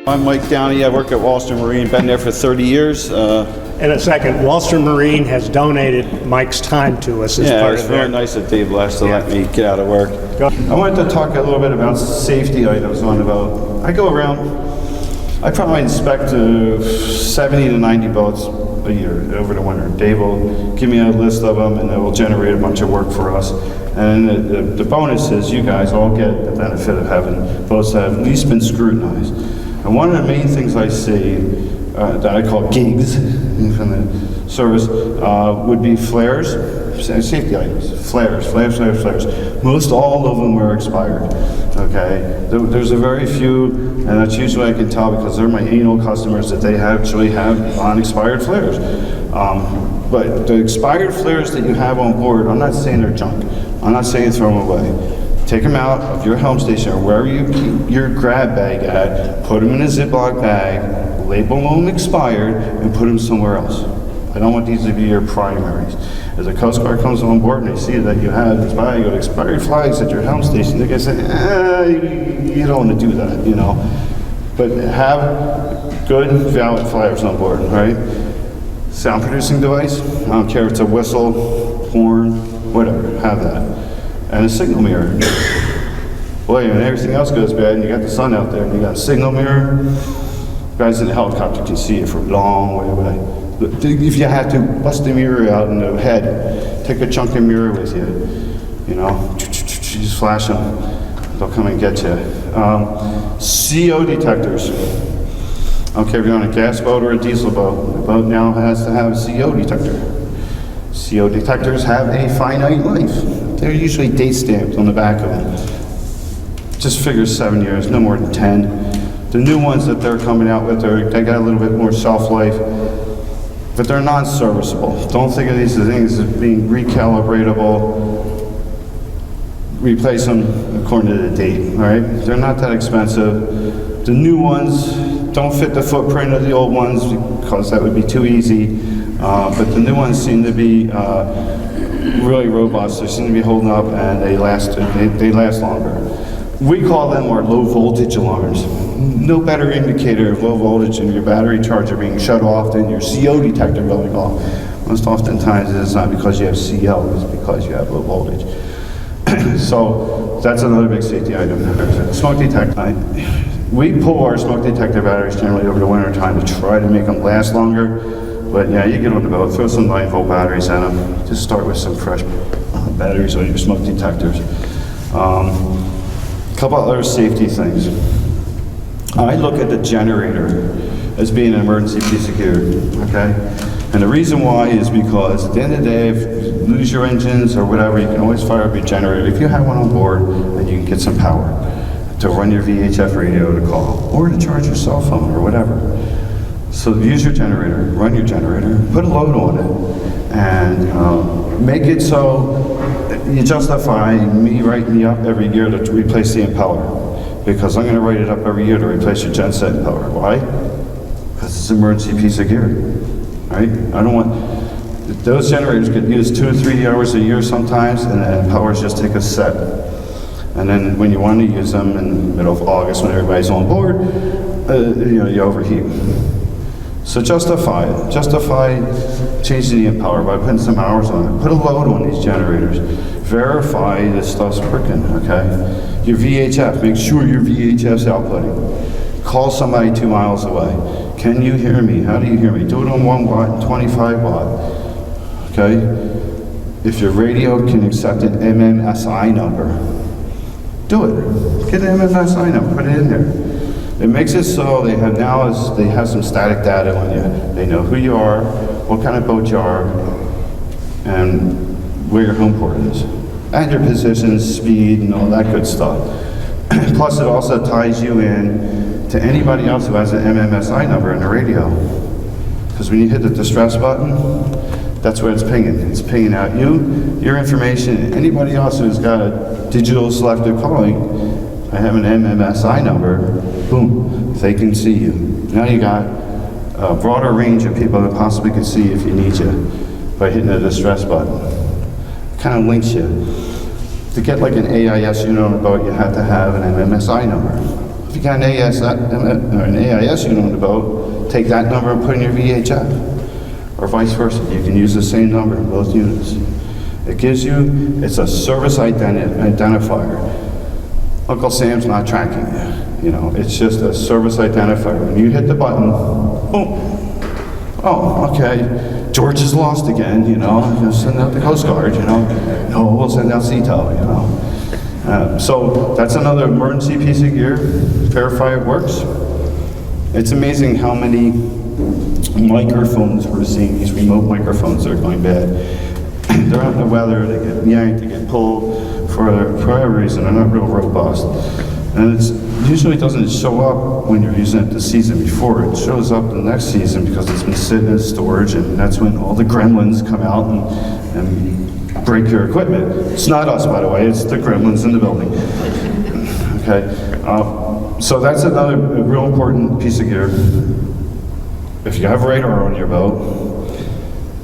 I'm Mike Downey. I work at Walstrom Marine, been there for 30 years. In a second, Walstrom Marine has donated Mike's time to us as part it's of very nice of Dave Lesh to let me get out of work. Go. I wanted to talk a little bit about safety items on the boat. I go around, I probably inspect 70 to 90 boats a year over the winter. Dave will give me a list of them and it will generate a bunch of work for us. And the bonus is you guys all get the benefit of having boats that have at least been scrutinized. And one of the main things I see that I call gigs from the service would be flares, safety items, flares. Most all of them were expired, okay? There's a very few, and that's usually I can tell because they're my anal customers that they actually have unexpired flares. But the expired flares that you have on board, I'm not saying they're junk. I'm not saying throw them away. Take them out of your helm station or wherever you keep your grab bag at, put them in a Ziploc bag, label them expired, and put them somewhere else. I don't want these to be your primaries. As a Coast Guard comes on board and they see that you have expired flags at your helm station, they're going to say, you don't want to do that, you know. But have good, valid flags on board, right? Sound producing device, I don't care if it's a whistle, horn, whatever, have that. And a signal mirror. Boy, when everything else goes bad and you got the sun out there and you got a signal mirror, guys in the helicopter can see it from a long way away. If you had to bust the mirror out in the head, take a chunk of mirror with you, you know, just flash them, they'll come and get you. CO detectors. I don't care if you're on a gas boat or a diesel boat, the boat now has to have a CO detector. CO detectors have a finite life. They're usually date stamped on the back of them. Just figure 7 years, no more than 10. The new ones that they're coming out with, they got a little bit more shelf life, but they're non-serviceable. Don't think of these things as being recalibratable. Replace them according to the date, all right? They're not that expensive. The new ones don't fit the footprint of the old ones because that would be too easy. But the new ones seem to be really robust. They seem to be holding up and they last longer. We call them our low voltage alarms. No better indicator of low voltage than your battery charger being shut off than your CO detector going off. Most oftentimes it's not because you have CO, it's because you have low voltage. So that's another big safety item. Smoke detector. We pull our smoke detector batteries generally over the winter time to try to make them last longer. But yeah, you get on the boat, throw some 9-volt batteries in them. Just start with some fresh batteries on your smoke detectors. A couple other safety things. I look at the generator as being an emergency piece of gear, okay? And the reason why is because at the end of the day, if you lose your engines or whatever, you can always fire up your generator. If you have one on board, and you can get some power to run your VHF radio to call, or to charge your cell phone or whatever. So use your generator, run your generator, put a load on it, and make it so you justify me writing you up every year to replace the impeller. Because I'm going to write it up every year to replace your genset impeller. Why? Because it's an emergency piece of gear, right? I don't want, those generators get used 2 to 3 hours a year sometimes, and the impellers just take a set. And then when you want to use them in the middle of August when everybody's on board, you overheat. So justify it. Justify changing the impeller by putting some hours on it. Put a load on these generators. Verify this stuff's working, okay? Your VHF, make sure your VHF's outputting. Call somebody 2 miles away. Can you hear me? How do you hear me? Do it on 1 watt and 25 watt, okay? If your radio can accept an MMSI number, do it. Get an MMSI number, put it in there. It makes it so they have some static data on you. They know who you are, what kind of boat you are, and where your home port is. And your position, speed, and all that good stuff. Plus it also ties you in to anybody else who has an MMSI number in the radio. Because when you hit the distress button, that's where it's pinging. It's pinging out you, your information, and anybody else who's got a digital selective calling. I have an MMSI number, boom, they can see you. Now you got a broader range of people that possibly can see if you need you by hitting the distress button. It kind of links you. To get like an AIS unit on a boat, you have to have an MMSI number. If you got an AIS unit on the boat, take that number and put in your VHF, or vice versa. You can use the same number in both units. It gives you, it's a service identifier. Uncle Sam's not tracking you. You know, it's just a service identifier. When you hit the button, oh, okay, George is lost again, you know, you'll send out the Coast Guard, you know. No, we'll send out CTO, you know. So that's another emergency piece of gear. Verify it works. It's amazing how many microphones we're seeing, these remote microphones that are going bad. They're out in the weather, they get yanked, they get pulled for whatever reason. They're not real robust. And it usually doesn't show up when you're using it the season before. It shows up the next season because it's been sitting in storage, and that's when all the gremlins come out and break your equipment. It's not us, by the way, it's the gremlins in the building. Okay, so that's another real important piece of gear. If you have radar on your boat,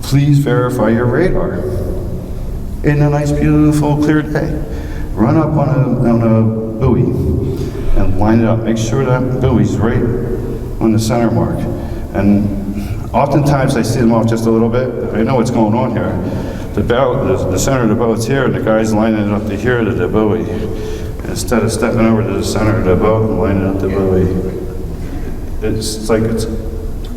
please verify your radar in a nice, beautiful, clear day. Run up on a buoy and line it up. Make sure that buoy's right on the center mark. And oftentimes I see them off just a little bit, but I know what's going on here. The center of the boat's here, and the guy's lining it up to here to the buoy. Instead of stepping over to the center of the boat and lining up the buoy, it's like it's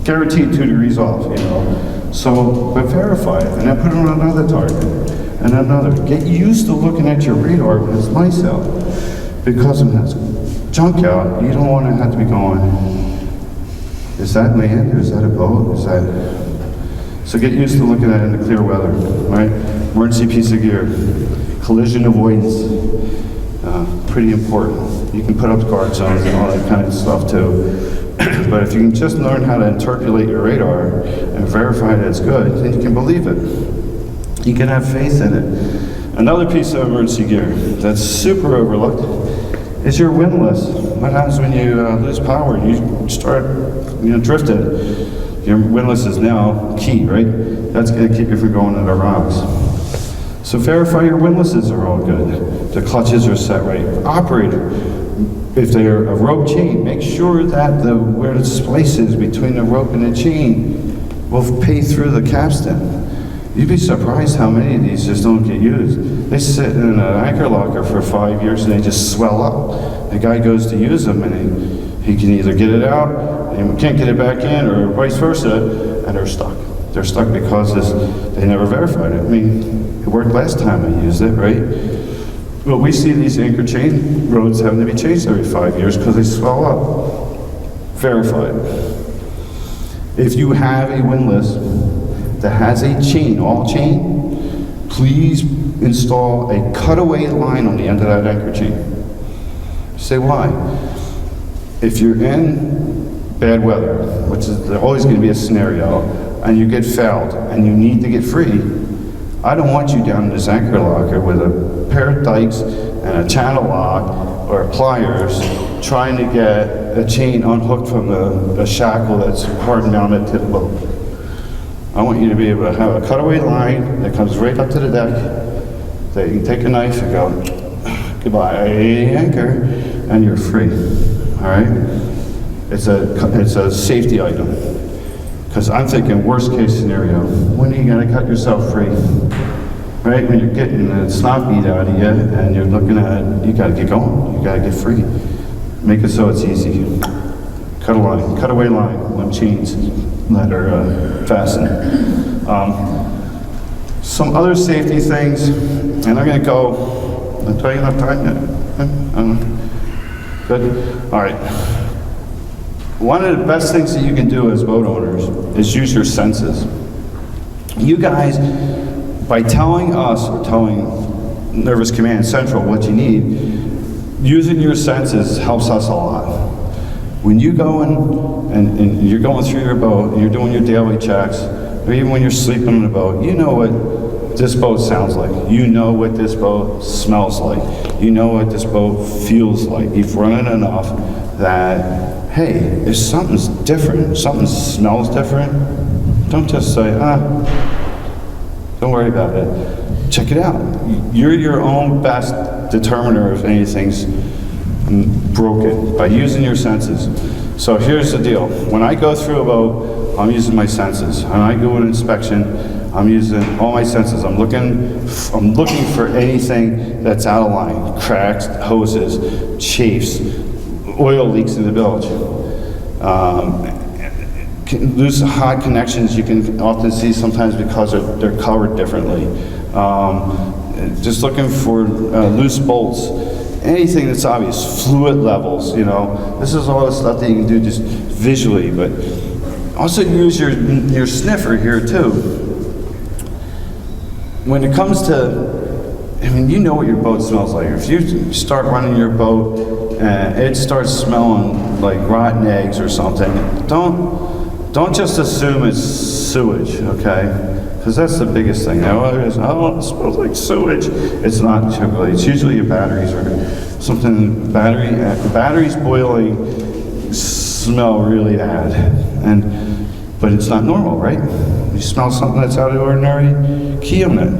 guaranteed 2 degrees off, you know. So, but verify it, and then put it on another target, and another. Get used to looking at your radar when it's nice out, because when it's junk out, you don't want to have to be going, is that land, or is that a boat, is that... So get used to looking at it in the clear weather, right? Emergency piece of gear. Collision avoidance, pretty important. You can put up guard zones and all that kind of stuff too. But if you can just learn how to interpolate your radar and verify that it's good, then you can believe it. You can have faith in it. Another piece of emergency gear that's super overlooked is your windlass. What happens when you lose power? You start, drifting. Your windlass is now key, right? That's going to keep you from going into rocks. So verify your windlasses are all good. The clutches are set right. Operator, if they're a rope chain, make sure that where the splice is between the rope and the chain will pay through the capstan. You'd be surprised how many of these just don't get used. They sit in an anchor locker for 5 years and they just swell up. The guy goes to use them and he can either get it out, and can't get it back in, or vice versa, and they're stuck. They're stuck because they never verified it. I mean, it worked last time I used it, right? Well, we see these anchor chain rods having to be changed every 5 years because they swell up. Verify it. If you have a windlass that has a chain, all chain, please install a cutaway line on the end of that anchor chain. You say, why? If you're in bad weather, which is always going to be a scenario, and you get fouled and you need to get free, I don't want you down in this anchor locker with a pair of dikes and a channel lock or pliers trying to get a chain unhooked from a shackle that's hard mounted to the boat. I want you to be able to have a cutaway line that comes right up to the deck, that you can take a knife and go, goodbye, anchor, and you're free, all right? It's a safety item. Because I'm thinking worst case scenario, when are you gonna cut yourself free? Right, when you're getting the snot beat out of you and you're looking at it, you gotta get going, you gotta get free. Make it so it's easy. Cut a line, cutaway line, limb chains that are fastened. Some other safety things, and I'm gonna go, I'll tell you enough time yet? Good, all right. One of the best things that you can do as boat owners is use your senses. You guys, by telling us or telling Nervous Command Central what you need, using your senses helps us a lot. When you go in and you're going through your boat and you're doing your daily checks, or even when you're sleeping on the boat, you know what this boat sounds like. You know what this boat smells like. You know what this boat feels like. You've run it enough that, hey, if something's different, something smells different, don't just say, don't worry about it. Check it out. You're your own best determiner if anything's broken by using your senses. So here's the deal. When I go through a boat, I'm using my senses. When I go on inspection, I'm using all my senses. I'm looking for anything that's out of line. Cracks, hoses, chafes, oil leaks in the bilge. Loose hot connections you can often see sometimes because they're colored differently. Just looking for loose bolts, anything that's obvious, fluid levels, you know. This is all the stuff that you can do just visually, but also use your sniffer here too. When it comes to, I mean, you know what your boat smells like. If you start running your boat and it starts smelling like rotten eggs or something, don't just assume it's sewage, okay? Because that's the biggest thing. Now, it smells like sewage. It's not typically. It's usually your batteries or something. Batteries boiling smell really bad, but it's not normal, right? You smell something that's out of the ordinary, key on it.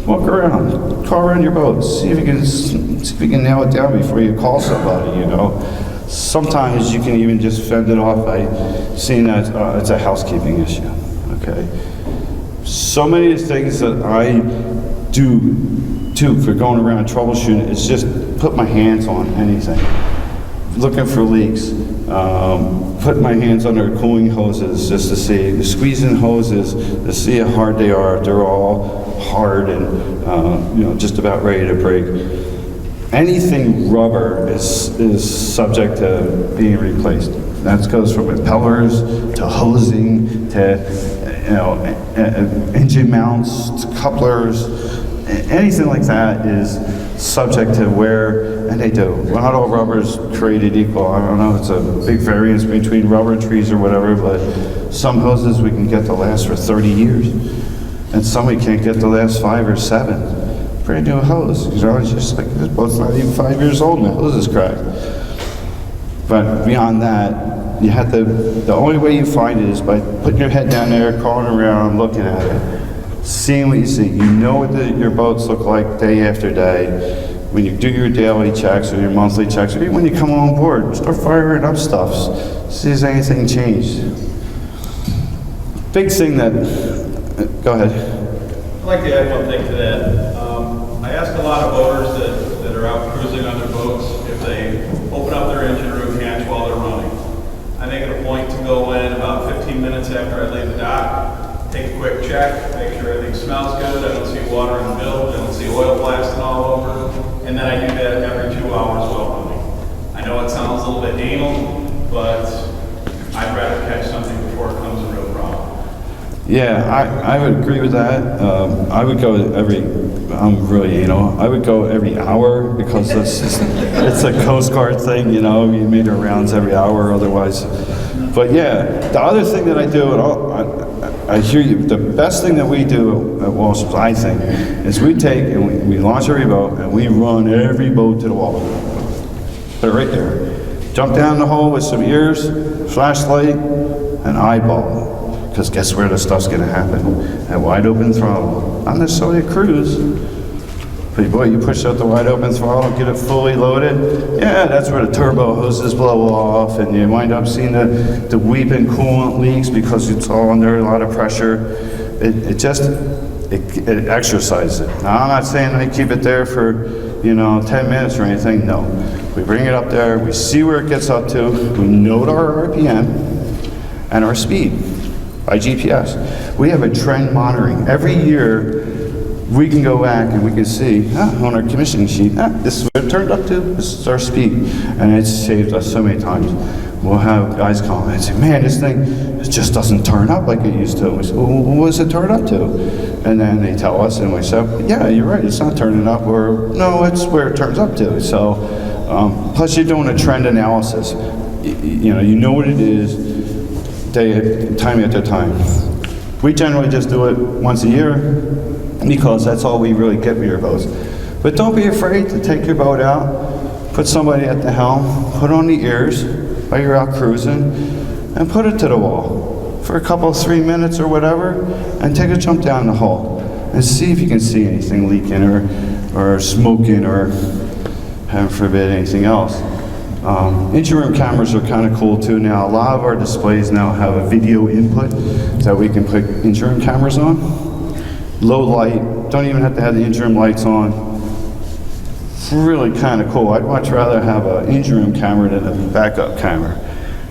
Walk around, call around your boat, see if you can nail it down before you call somebody, you know. Sometimes you can even just fend it off by seeing that it's a housekeeping issue, okay? So many of the things that I do too for going around troubleshooting is just put my hands on anything. Looking for leaks, putting my hands under cooling hoses just to see, squeezing hoses to see how hard they are. If they're all hard and you know, just about ready to break. Anything rubber is subject to being replaced. That goes from impellers to hosing to engine mounts to couplers. Anything like that is subject to wear, and they do. Not all rubber is created equal. I don't know, it's a big variance between rubber trees or whatever, but some hoses we can get to last for 30 years, and some we can't get to last 5 or 7. Brand new hose, you know, it's just like, this boat's not even 5 years old and the hose is cracked. But beyond that, you have to, the only way you find it is by putting your head down there, crawling around, looking at it, seeing what you see. You know what your boats look like day after day. When you do your daily checks or your monthly checks, or even when you come on board, start firing up stuff, see if anything changed. Big thing that, go ahead. I'd like to add one thing to that. I ask a lot of boaters that are out cruising on their boats if they open up their engine room hatch while they're running. I make it a point to go in about 15 minutes after I leave the dock, take a quick check, make sure everything smells good, I don't see water in the bilge, I don't see oil blasting all over, and then I do that every 2 hours while running. I know it sounds a little bit anal, but I'd rather catch something before it becomes a real problem. Yeah, I would agree with that. I would go every, I'm really, you know, I would go every hour because it's a Coast Guard thing, you know, you make your rounds every hour otherwise. But yeah, the other thing that I do, and I hear you, the best thing that we do at Walstrom, I think, is we take and we launch every boat and we run every boat to the wall. Put it right there. Jump down the hole with some ears, flashlight, and eyeball. Because guess where the stuff's gonna happen? At wide open throttle. Not necessarily a cruise, but boy, you push out the wide open throttle, get it fully loaded, yeah, that's where the turbo hoses blow off, and you wind up seeing the weeping coolant leaks because it's all under a lot of pressure. It exercises it. Now, I'm not saying I keep it there for, 10 minutes or anything, no. We bring it up there, we see where it gets up to, we note our RPM and our speed by GPS. We have a trend monitoring. Every year, we can go back and we can see on our commissioning sheet, this is what it turned up to, this is our speed. And it's saved us so many times. We'll have guys call and say, man, this thing, it just doesn't turn up like it used to. And we say, well, what does it turn up to? And then they tell us and we say, yeah, you're right, it's not turning up, or no, it's where it turns up to. So, plus you're doing a trend analysis. You know what it is, time after time. We generally just do it once a year because that's all we really get with your boats. But don't be afraid to take your boat out, put somebody at the helm, put on the ears while you're out cruising, and put it to the wall for a couple, 3 minutes or whatever, and take a jump down the hole and see if you can see anything leaking or smoking or, heaven forbid, anything else. Engine room cameras are kind of cool too now. A lot of our displays now have a video input that we can put engine room cameras on. Low light, don't even have to have the engine room lights on. It's really kind of cool. I'd much rather have an engine room camera than a backup camera.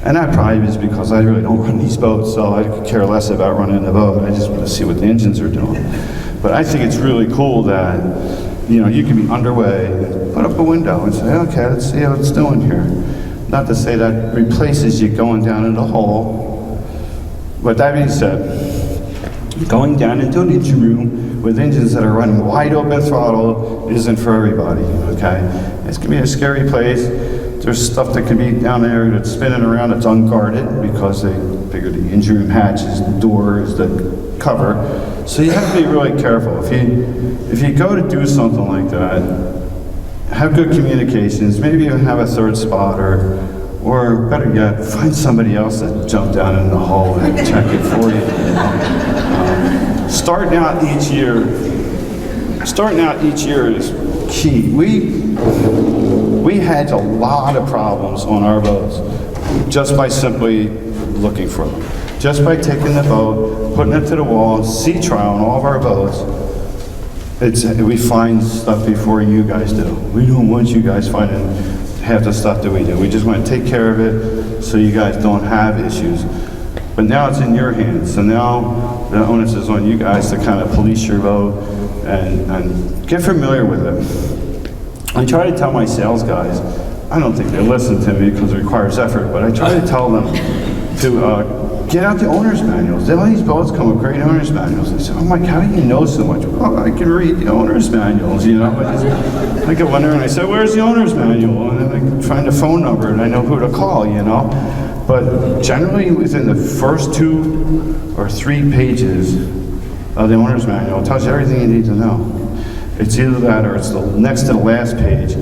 And that probably is because I really don't run these boats, so I could care less about running the boat. I just want to see what the engines are doing. But I think it's really cool that, you know, you can be underway, put up a window and say, okay, let's see how it's doing here. Not to say that replaces you going down in the hole. But that being said, going down into an engine room with engines that are running wide open throttle isn't for everybody, okay? It's gonna be a scary place. There's stuff that could be down there that's spinning around that's unguarded because they figure the engine room hatches, the doors, the cover. So you have to be really careful. If you go to do something like that, have good communications, maybe even have a third spotter, or better yet, find somebody else that jumped down in the hole and check it for you. Starting out each year is key. We had a lot of problems on our boats just by simply looking for them. Just by taking the boat, putting it to the wall, sea trial on all of our boats, we find stuff before you guys do. We don't want you guys finding half the stuff that we do. We just want to take care of it so you guys don't have issues. But now it's in your hands. So now the onus is on you guys to kind of police your boat and get familiar with it. I try to tell my sales guys, I don't think they listen to me because it requires effort, but I try to tell them to get out the owner's manuals. All these boats come with great owner's manuals. They say, oh Mike, how do you know so much? Well, I can read the owner's manuals, you know. I go in there and I say, where's the owner's manual? And then I find a phone number and I know who to call, you know. But generally within the first 2 or 3 pages of the owner's manual, it tells you everything you need to know. It's either that or it's the next to the last page.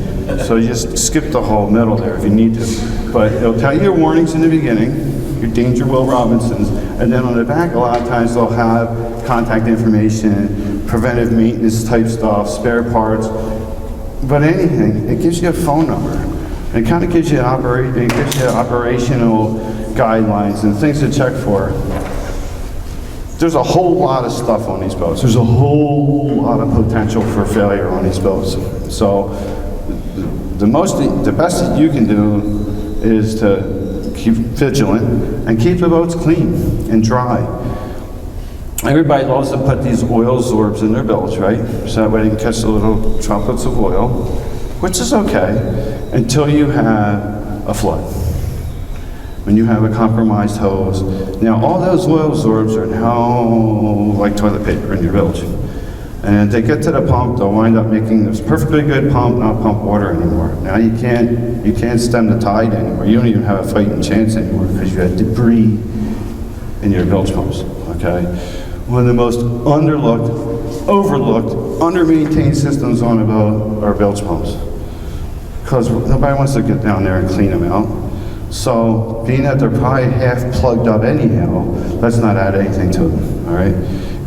So you just skip the whole middle there if you need to. But it'll tell you your warnings in the beginning, your danger Will Robinsons, and then on the back a lot of times they'll have contact information, preventive maintenance type stuff, spare parts. But anything, it gives you a phone number. It kind of gives you operational guidelines and things to check for. There's a whole lot of stuff on these boats. There's a whole lot of potential for failure on these boats. So the best that you can do is to keep vigilant and keep the boats clean and dry. Everybody loves to put these oil sorbs in their bilge, right? So that way they can catch the little droplets of oil, which is okay until you have a flood. When you have a compromised hose. Now all those oil sorbs are now like toilet paper in your bilge. And they get to the pump, they'll wind up making this perfectly good pump, not pump water anymore. Now you can't stem the tide anymore. You don't even have a fighting chance anymore because you had debris in your bilge pumps, okay? One of the most overlooked, under-maintained systems on a boat are bilge pumps. Because nobody wants to get down there and clean them out. So, being that they're probably half plugged up anyhow, let's not add anything to them, all right?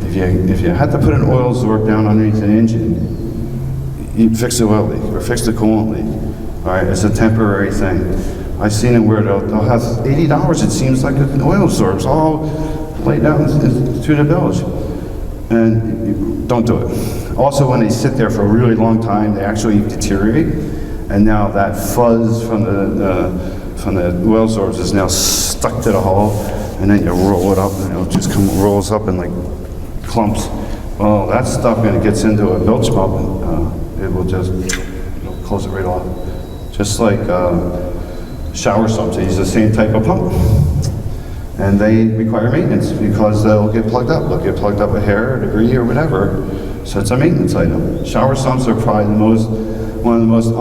If you had to put an oil absorb down underneath an engine, you fix the oil leak or fix the coolant leak, all right? It's a temporary thing. I've seen them where they'll have $80, it seems like an oil absorbs all laid down through the bilge. And don't do it. Also, when they sit there for a really long time, they actually deteriorate. And now that fuzz from the oil source is now stuck to the hull, and then you roll it up, and it just rolls up in like clumps. Well, that stuff when it gets into a bilge pump, it will just close it right off. Just like shower sumps, they use the same type of pump, and they require maintenance because they'll get plugged up. They'll get plugged up with hair or debris or whatever. So it's a maintenance item. Shower sumps are probably one of the most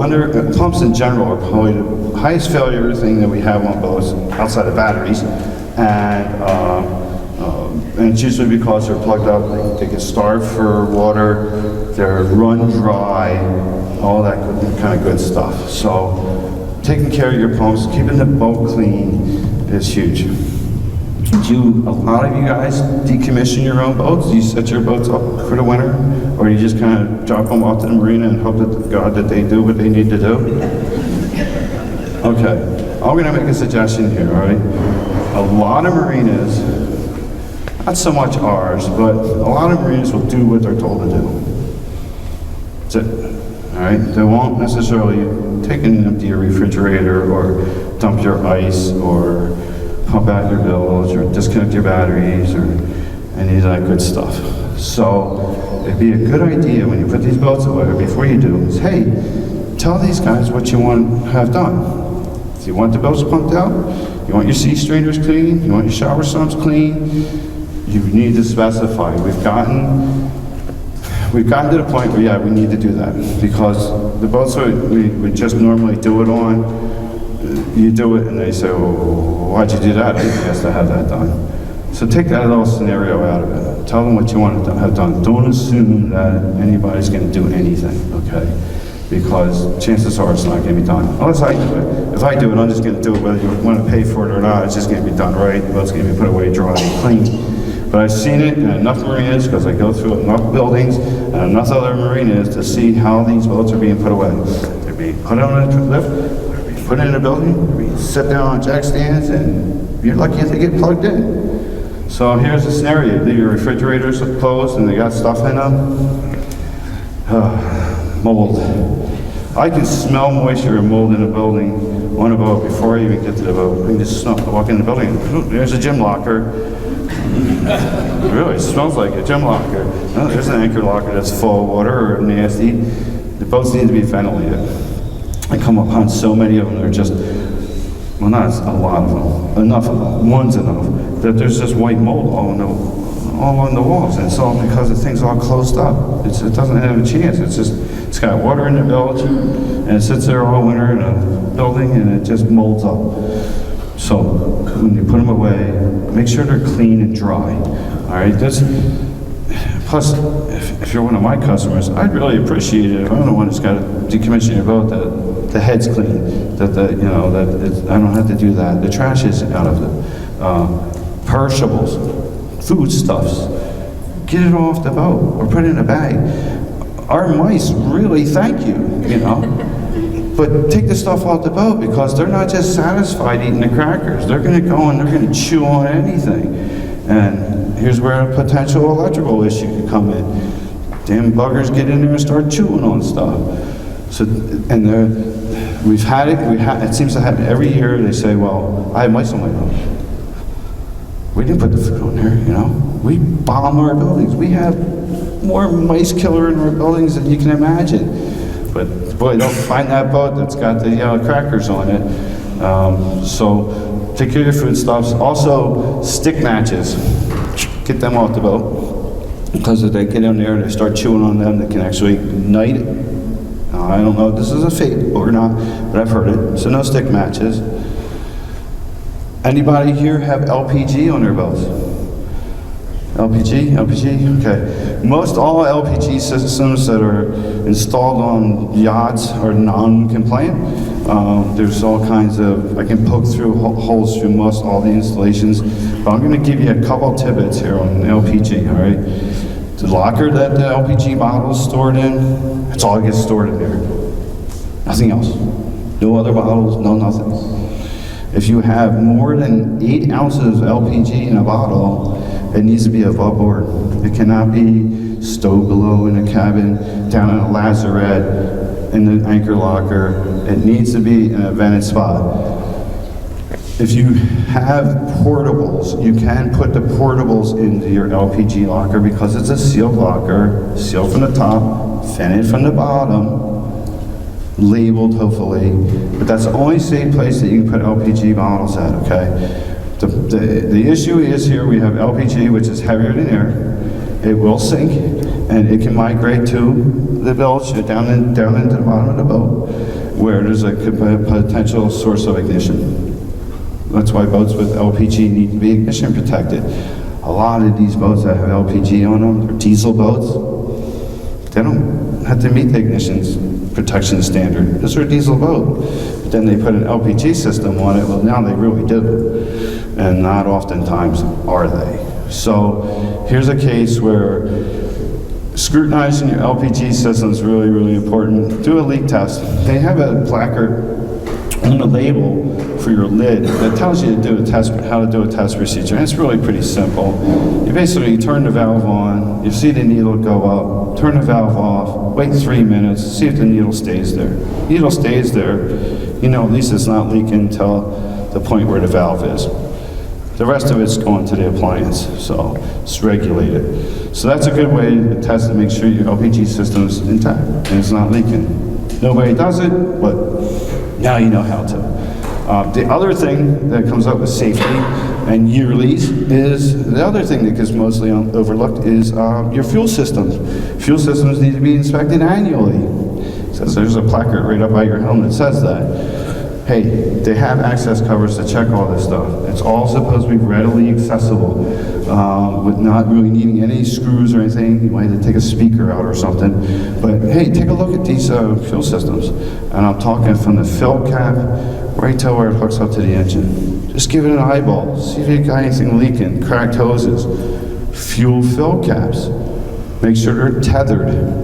pumps in general are probably the highest failure thing that we have on boats outside of batteries, and it's usually because they're plugged up. They get starved for water, they're run dry, all that kind of good stuff. So taking care of your pumps, keeping the boat clean is huge. A lot of you guys decommission your own boats? Do you set your boats up for the winter? Or you just kind of drop them off to the marina and hope to God that they do what they need to do? Okay, I'm gonna make a suggestion here, all right? A lot of marinas, not so much ours, but a lot of marinas will do what they're told to do. That's it, all right? They won't necessarily take and empty your refrigerator or dump your ice or pump out your bilge or disconnect your batteries or any of that good stuff. So it'd be a good idea when you put these boats away, before you do, is hey, tell these guys what you want to have done. If you want the boats pumped out, you want your sea strainers clean, you want your shower sumps clean, you need to specify. We've gotten to the point where, yeah, we need to do that, because the boats we just normally do it on, you do it and they say, well, why'd you do that? I didn't ask to have that done. So take that little scenario out of it. Tell them what you want to have done. Don't assume that anybody's going to do anything, okay? Because chances are it's not going to be done. Unless I do it. If I do it, I'm just going to do it whether you want to pay for it or not. It's just going to be done right. The boat's going to be put away dry and clean. But I've seen it in enough marinas, because I go through enough buildings and enough other marinas to see how these boats are being put away. They're being put on a lift, they're being put in a building, they're being set down on jack stands, and you're lucky if they get plugged in. So here's a scenario. Leave your refrigerators closed and they got stuff in them. Mold. I can smell moisture and mold in a building, on a boat, before I even get to the boat. I can just walk in the building, there's a gym locker. Really, it smells like a gym locker. No, there's an anchor locker that's full of water or nasty. The boats need to be ventilated. I come upon so many of them, they're just, well, not a lot of them, enough of them, one's enough, that there's just white mold all on the walls, and it's all because the thing's all closed up. It doesn't have a chance. It's got water in the bilge, and it sits there all winter in a building, and it just molds up. So when you put them away, make sure they're clean and dry. All right. Plus, if you're one of my customers, I'd really appreciate it if I'm the one that's got to decommission your boat, that the head's clean, that I don't have to do that. The trash is out of it. Perishables, foodstuffs, get it off the boat or put it in a bag. Our mice really thank you, But take the stuff off the boat, because they're not just satisfied eating the crackers. They're going to go and they're going to chew on anything. And here's where a potential electrical issue could come in. Damn buggers get in there and start chewing on stuff. So, and we've had it. It seems to happen every year. They say, "Well, I have mice on my boat." We didn't put the food on there, We bomb our buildings. We have more mice killer in our buildings than you can imagine. But boy, don't find that boat that's got the crackers on it. So take care of your foodstuffs. Also, stick matches. Get them off the boat, because if they get in there and they start chewing on them, they can actually ignite it. I don't know if this is a fake or not, but I've heard it. So no stick matches. Anybody here have LPG on their boats? LPG? Okay. Most all LPG systems that are installed on yachts are non-compliant. There's all kinds of, I can poke through holes through most all the installations, but I'm going to give you a couple tidbits here on LPG, all right? The locker that the LPG bottle is stored in, that's all that gets stored in there. Nothing else. No other bottles, no nothing. If you have more than 8 ounces of LPG in a bottle, it needs to be above board. It cannot be stowed below in a cabin, down in a lazarette, in the anchor locker. It needs to be in a vented spot. If you have portables, you can put the portables into your LPG locker, because it's a sealed locker, sealed from the top, vented from the bottom, labeled hopefully, but that's the only safe place that you can put LPG bottles at, okay? The issue is here we have LPG, which is heavier than air. It will sink, and it can migrate to the bilge, down into the bottom of the boat, where there's a potential source of ignition. That's why boats with LPG need to be ignition protected. A lot of these boats that have LPG on them, they're diesel boats. They don't have to meet the ignition protection standard. This is a diesel boat. But then they put an LPG system on it. Well, now they really do. And not oftentimes are they. So here's a case where scrutinizing your LPG system is really, really important. Do a leak test. They have a placard on the label for your lid that tells you to do a test, how to do a test procedure. And it's really pretty simple. You basically turn the valve on, you see the needle go up, turn the valve off, wait 3 minutes, see if the needle stays there. Needle stays there, you know at least it's not leaking until the point where the valve is. The rest of it's going to the appliance, so it's regulated. So that's a good way to test to make sure your LPG system's intact and it's not leaking. Nobody does it, but now you know how to. The other thing that comes up with safety and yearlies is, the other thing that gets mostly overlooked is your fuel systems. Fuel systems need to be inspected annually. It says there's a placard right up by your helmet that says that. Hey, they have access covers to check all this stuff. It's all supposed to be readily accessible, with not really needing any screws or anything. You might have to take a speaker out or something. But hey, take a look at these fuel systems. And I'm talking from the fill cap right to where it hooks up to the engine. Just give it an eyeball. See if you got anything leaking, cracked hoses. Fuel fill caps. Make sure they're tethered.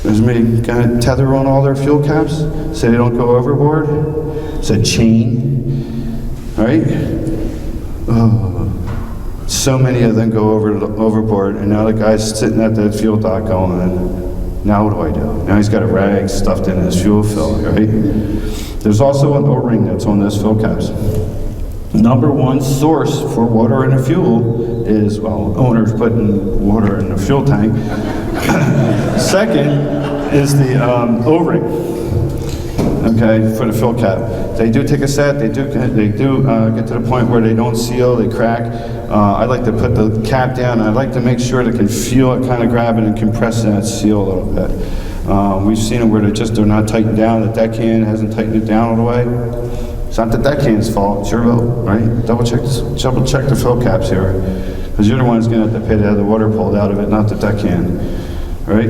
There's many got tether on all their fuel caps, so they don't go overboard. It's a chain, right? Oh, so many of them go overboard, and now the guy's sitting at that fuel dock going, now what do I do? Now he's got a rag stuffed in his fuel fill, right? There's also an O-ring that's on those fuel caps. Number one source for water in a fuel is, well, owners putting water in the fuel tank. Second is the O-ring, okay, for the fill cap. They do take a set, they do get to the point where they don't seal, they crack. I like to put the cap down, I like to make sure they can feel it kind of grab it and compress that seal a little bit. We've seen them where they're not tightened down, the deckhand hasn't tightened it down all the way. It's not the deckhand's fault, it's your boat, right? Double check the fill caps here, because you're the one who's going to have to pay to have the water pulled out of it, not the deckhand, right?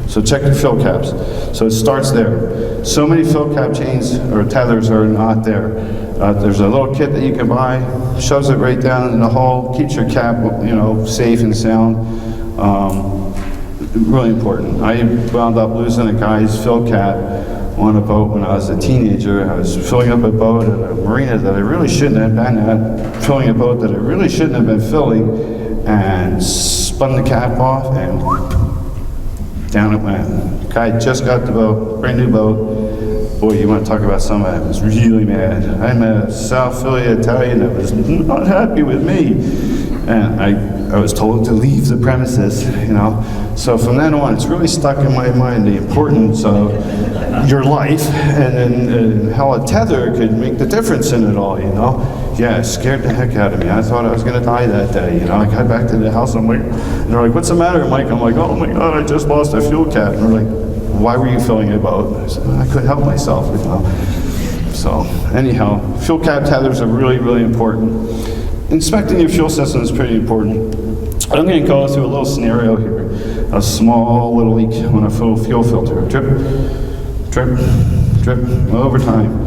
So check your fill caps. So it starts there. So many fill cap chains or tethers are not there. There's a little kit that you can buy, shoves it right down in the hole, keeps your cap, safe and sound. Really important. I wound up losing a guy's fill cap on a boat when I was a teenager. I was filling up a boat at a marina that I really shouldn't have been at, filling a boat that I really shouldn't have been filling, and spun the cap off and down it went. Guy just got the boat, brand new boat. Boy, you want to talk about somebody that was really mad. I'm a South Philly Italian that was not happy with me. And I was told to leave the premises, So from then on, it's really stuck in my mind the importance of your life and how a tether could make the difference in it all, Yeah, it scared the heck out of me. I thought I was going to die that day, I got back to the house, and they're like, what's the matter, Mike? I'm like, oh my God, I just lost a fuel cap. And they're like, why were you filling a boat? I said, I couldn't help myself, So anyhow, fuel cap tethers are really, really important. Inspecting your fuel system is pretty important. I'm going to go through a little scenario here. A small little leak on a fuel filter. Drip, drip, drip, over time.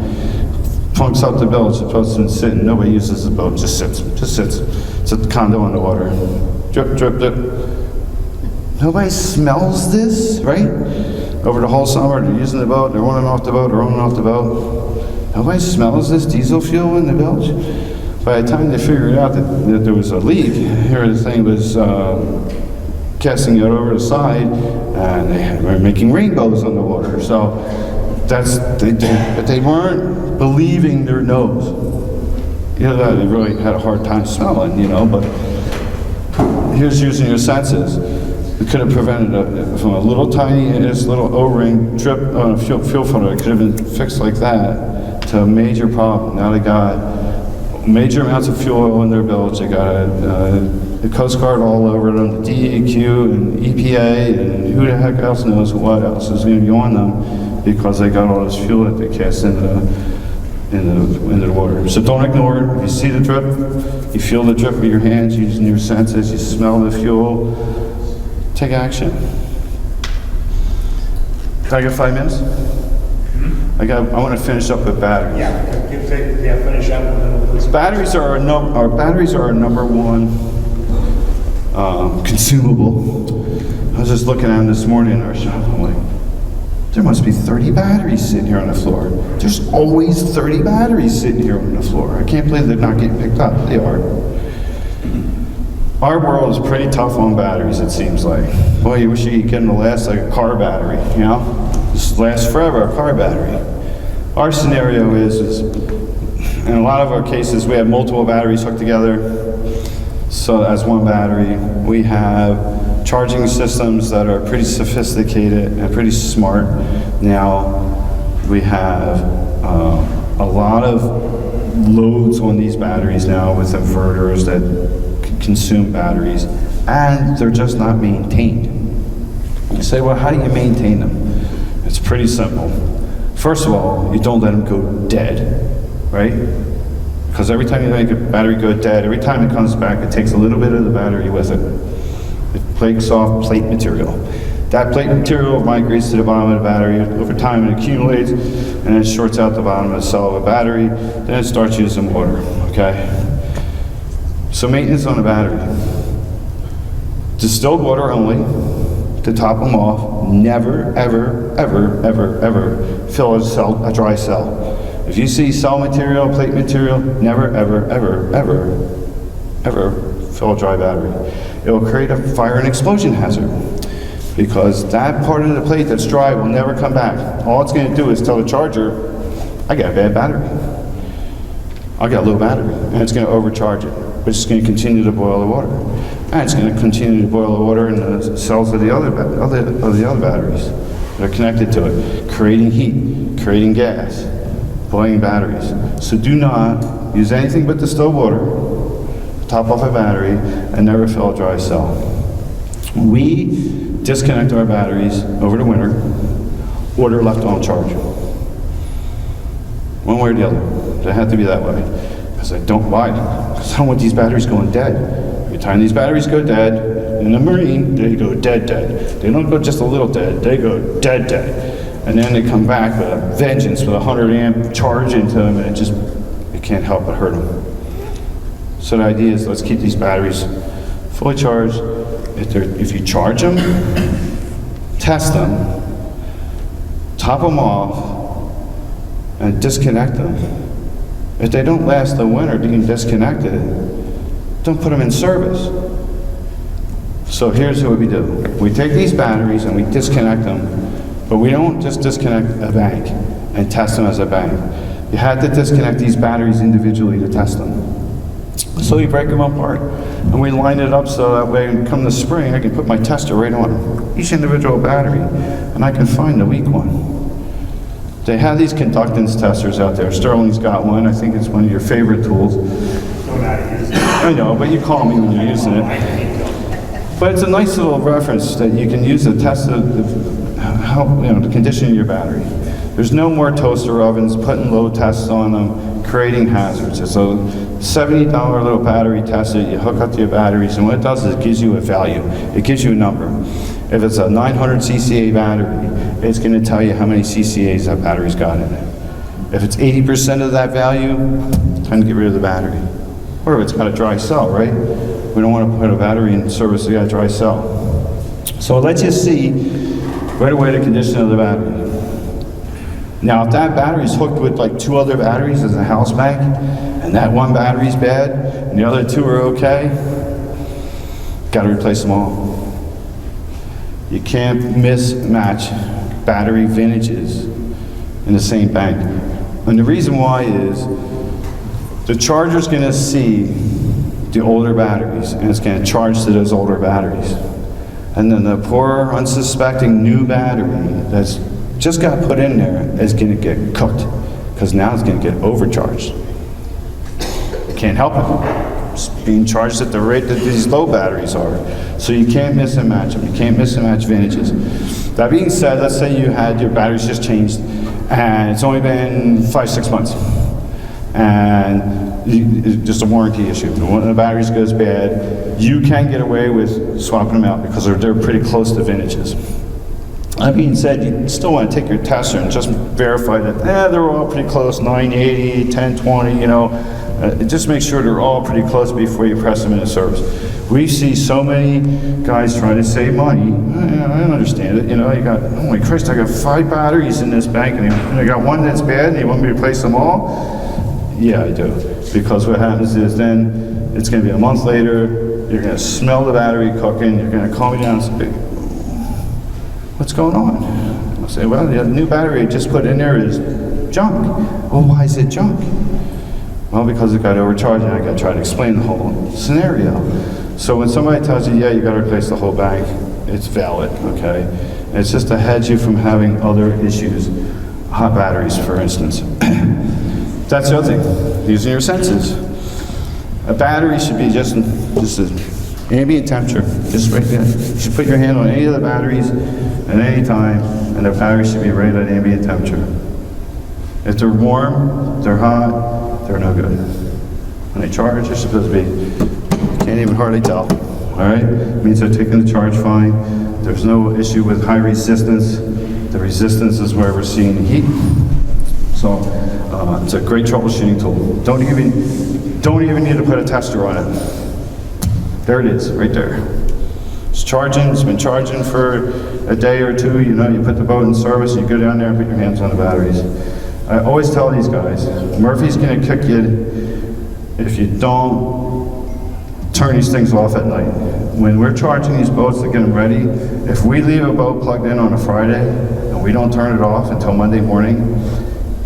Plunks out the bilge. It's supposed to be sitting. Nobody uses the boat. Just sits. It's a condo on the water. Drip, drip, drip. Nobody smells this, right? Over the whole summer, they're using the boat, they're running off the boat, Nobody smells this diesel fuel in the bilge? By the time they figured out that there was a leak, here the thing was casting it over the side, and they were making rainbows on the water. So but they weren't believing their nose. They really had a hard time smelling, but here's using your senses. It could have prevented it from a little tiny, little O-ring drip on a fuel filter. It could have been fixed like that to a major problem. Now they got major amounts of fuel oil in their bilge. They got the Coast Guard all over them, the DEQ and EPA, and who the heck else knows what else is going to be on them, because they got all this fuel that they cast into the water. So don't ignore it. If you see the drip, you feel the drip with your hands, using your senses, you smell the fuel, take action. Can I get 5 minutes? I want to finish up with batteries. Finish up and then we'll... Batteries are our number one consumable. I was just looking at them this morning in our shop. I'm like, There must be 30 batteries sitting here on the floor. There's always 30 batteries sitting here on the floor. I can't believe they're not getting picked up. They are. Our world is pretty tough on batteries, it seems like. Boy, you wish you could get them to last like a car battery, you know? Just last forever, a car battery. Our scenario is in a lot of our cases, we have multiple batteries hooked together. So as one battery, we have charging systems that are pretty sophisticated and pretty smart. Now, we have a lot of loads on these batteries now with inverters that consume batteries, and they're just not maintained. You say, well, how do you maintain them? It's pretty simple. First of all, you don't let them go dead, right? Because every time you make a battery go dead, every time it comes back, it takes a little bit of the battery with it. It breaks off plate material. That plate material migrates to the bottom of the battery. Over time, it accumulates, and it shorts out the bottom of the cell of a battery. Then it starts using water, okay? So maintenance on a battery. Distilled water only, to top them off. Never, ever, ever, ever, ever fill a dry cell. If you see cell material, plate material, never, ever, ever, ever, ever fill a dry battery. It will create a fire and explosion hazard because that part of the plate that's dry will never come back. All it's going to do is tell the charger, I got a bad battery. I got a low battery, and it's going to overcharge it, but it's going to continue to boil the water. And it's going to continue to boil the water in the cells of the other batteries that are connected to it, creating heat, creating gas, boiling batteries. So do not use anything but distilled water, top off a battery, and never fill a dry cell. We disconnect our batteries over the winter, water left on charge. One way or the other. They have to be that way. Because I don't buy them. Because I don't want these batteries going dead. Every time these batteries go dead, in the Marine, they go dead. They don't go just a little dead, they go dead. And then they come back with a vengeance with a 100 amp charge into them, and it can't help but hurt them. So the idea is let's keep these batteries fully charged. If you charge them, test them, top them off, and disconnect them. If they don't last the winter, you can disconnect it. Don't put them in service. So here's what we do. We take these batteries and we disconnect them, but we don't just disconnect a bank and test them as a bank. You have to disconnect these batteries individually to test them. So we break them apart and we line it up so that way come the spring I can put my tester right on each individual battery and I can find the weak one. They have these conductance testers out there. Sterling's got one. I think it's one of your favorite tools. I know, but you call me when you're using it. But it's a nice little reference that you can use to test the condition of your battery. There's no more toaster ovens putting load tests on them, creating hazards. It's a $70 little battery tester. You hook up to your batteries, and what it does is it gives you a value. It gives you a number. If it's a 900 CCA battery, it's going to tell you how many CCAs that battery's got in it. If it's 80% of that value, time to get rid of the battery. Or if it's got a dry cell, right? We don't want to put a battery in service that got a dry cell. So it lets you see right away the condition of the battery. Now, if that battery's hooked with like 2 other batteries as a house bank, and that one battery's bad, and the other 2 are okay, got to replace them all. You can't mismatch battery vintages in the same bank. And the reason why is the charger's going to see the older batteries, and it's going to charge to those older batteries. And then the poor, unsuspecting new battery that's just got put in there is going to get cooked, because now it's going to get overcharged. You can't help it. It's being charged at the rate that these low batteries are. So you can't mix and match them. You can't mix and match vintages. That being said, let's say you had your batteries just changed, and it's only been 5-6 months. And it's just a warranty issue. One of the batteries goes bad, you can get away with swapping them out because they're pretty close to vintages. That being said, you still want to take your tester and just verify that they're all pretty close, 980, 1020, just make sure they're all pretty close before you press them into service. We see so many guys trying to save money. I don't understand it. You know, you got, oh my Christ, I got 5 batteries in this bank, and I got one that's bad, and you want me to replace them all? Yeah, I do. Because what happens is then it's going to be a month later, you're going to smell the battery cooking, you're going to call me down and say, what's going on? I'll say, well, the new battery I just put in there is junk. Well, why is it junk? Well, because it got overcharged, and I got to try to explain the whole scenario. So when somebody tells you, yeah, you got to replace the whole bank, it's valid, okay? And it's just to hedge you from having other issues. Hot batteries, for instance. That's the other thing, using your senses. A battery should be just an ambient temperature, just right there. You should put your hand on any of the batteries at any time, and the battery should be right at ambient temperature. If they're warm, they're hot, they're no good. When they charge, they're supposed to be, you can't even hardly tell, all right? It means they're taking the charge fine. There's no issue with high resistance. The resistance is where we're seeing heat. So it's a great troubleshooting tool. Don't even need to put a tester on it. There it is, right there. It's charging, it's been charging for a day or two. You know, you put the boat in service, you go down there and put your hands on the batteries. I always tell these guys, Murphy's gonna kick you if you don't turn these things off at night. When we're charging these boats to get them ready, if we leave a boat plugged in on a Friday and we don't turn it off until Monday morning,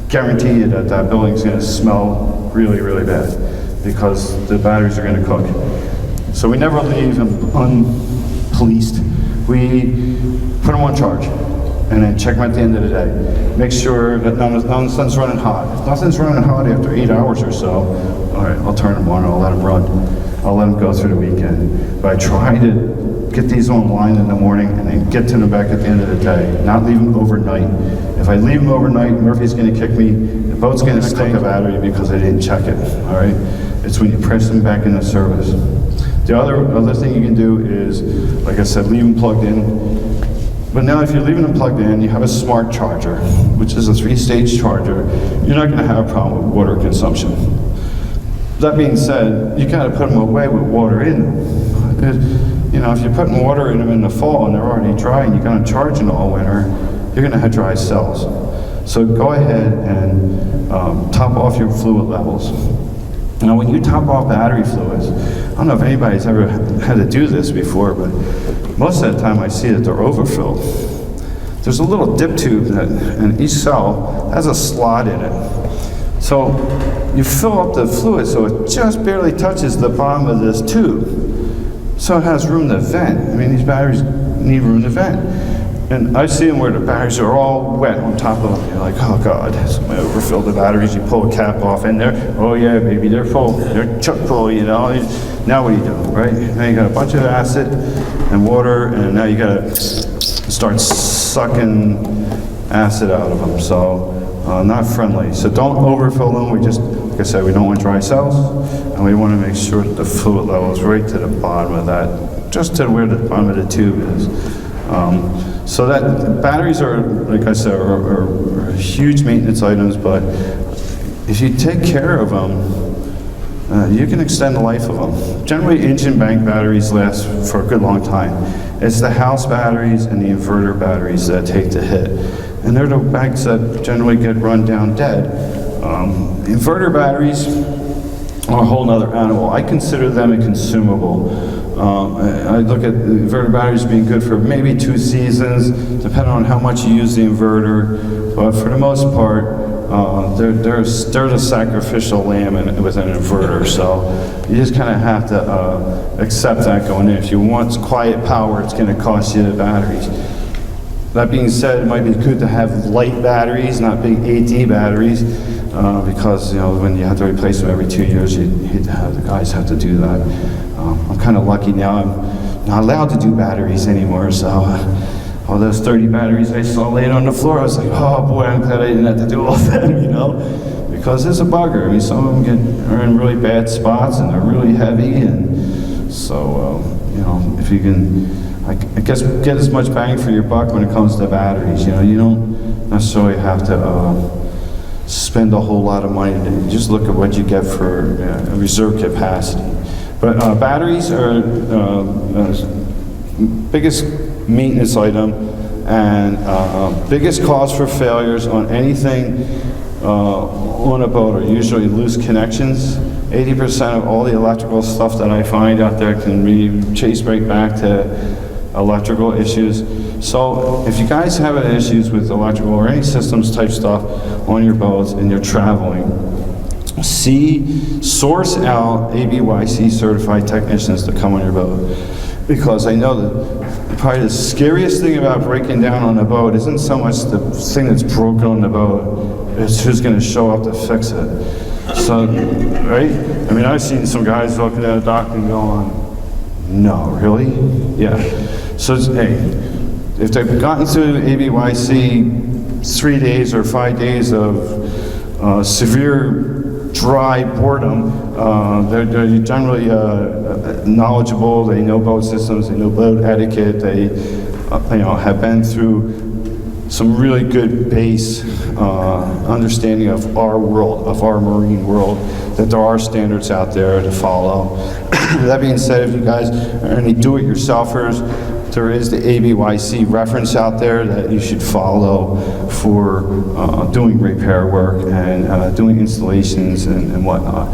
guarantee you that that building's gonna smell really, really bad because the batteries are gonna cook. So we never leave them unpoliced. We put them on charge and then check them at the end of the day. Make sure that nothing's running hot. If nothing's running hot after 8 hours or so, all right, I'll turn them on, I'll let them run. I'll let them go through the weekend. But I try to get these online in the morning and then get to them back at the end of the day, not leave them overnight. If I leave them overnight, Murphy's gonna kick me, the boat's gonna stink a battery because I didn't check it, all right? It's when you press them back into service. The other thing you can do is, like I said, leave them plugged in. But now if you're leaving them plugged in, you have a smart charger, which is a 3-stage charger, you're not gonna have a problem with water consumption. That being said, you gotta put them away with water in them. You know, if you're putting water in them in the fall and they're already dry and you're gonna charge them all winter, you're gonna have dry cells. So go ahead and top off your fluid levels. Now when you top off battery fluids, I don't know if anybody's ever had to do this before, but most of the time I see that they're overfilled. There's a little dip tube that, and each cell has a slot in it. So you fill up the fluid so it just barely touches the bottom of this tube. So it has room to vent. I mean, these batteries need room to vent. And I see them where the batteries are all wet on top of them. You're like, oh God, somebody overfilled the batteries. You pull a cap off in there. Oh yeah, baby, they're full. They're chock full, you know. Now what do you do, right? Now you got a bunch of acid and water, and now you gotta start sucking acid out of them. So not friendly. So don't overfill them. We just, like I said, we don't want dry cells, and we want to make sure that the fluid level is right to the bottom of that, just to where the bottom of the tube is. So that batteries are, like I said, are huge maintenance items, but if you take care of them, you can extend the life of them. Generally, engine bank batteries last for a good long time. It's the house batteries and the inverter batteries that take the hit. And they're the banks that generally get run down dead. Inverter batteries are a whole nother animal. I consider them a consumable. I look at inverter batteries being good for maybe 2 seasons, depending on how much you use the inverter. But for the most part, they're the sacrificial lamb with an inverter. So you just kind of have to accept that going in. If you want quiet power, it's going to cost you the batteries. That being said, it might be good to have light batteries, not big AD batteries, because you know when you have to replace them every 2 years, the guys have to do that. I'm kind of lucky now. I'm not allowed to do batteries anymore, so all those 30 batteries I saw laying on the floor, I was like, oh boy, I'm glad I didn't have to do all of them, you know, because it's a bugger. I mean, some of them are in really bad spots and they're really heavy, and so you know, if you can. I guess get as much bang for your buck when it comes to batteries. You know, you don't necessarily have to spend a whole lot of money. Just look at what you get for reserve capacity. But batteries are biggest maintenance item and biggest cause for failures on anything on a boat are usually loose connections. 80% of all the electrical stuff that I find out there can be traced right back to electrical issues. So if you guys have any issues with electrical or any systems type stuff on your boats and you're traveling, source out ABYC certified technicians to come on your boat. Because I know that probably the scariest thing about breaking down on a boat isn't so much the thing that's broken on the boat, it's who's going to show up to fix it. So, right? I mean, I've seen some guys looking at a dock and going, no, really? Yeah. So, hey, if they've gotten through ABYC 3 days or 5 days of severe dry boredom, they're generally knowledgeable, they know boat systems, they know boat etiquette, they have been through some really good base understanding of our world, of our marine world, that there are standards out there to follow. That being said, if you guys are any do-it-yourselfers, there is the ABYC reference out there that you should follow for doing repair work and doing installations and whatnot.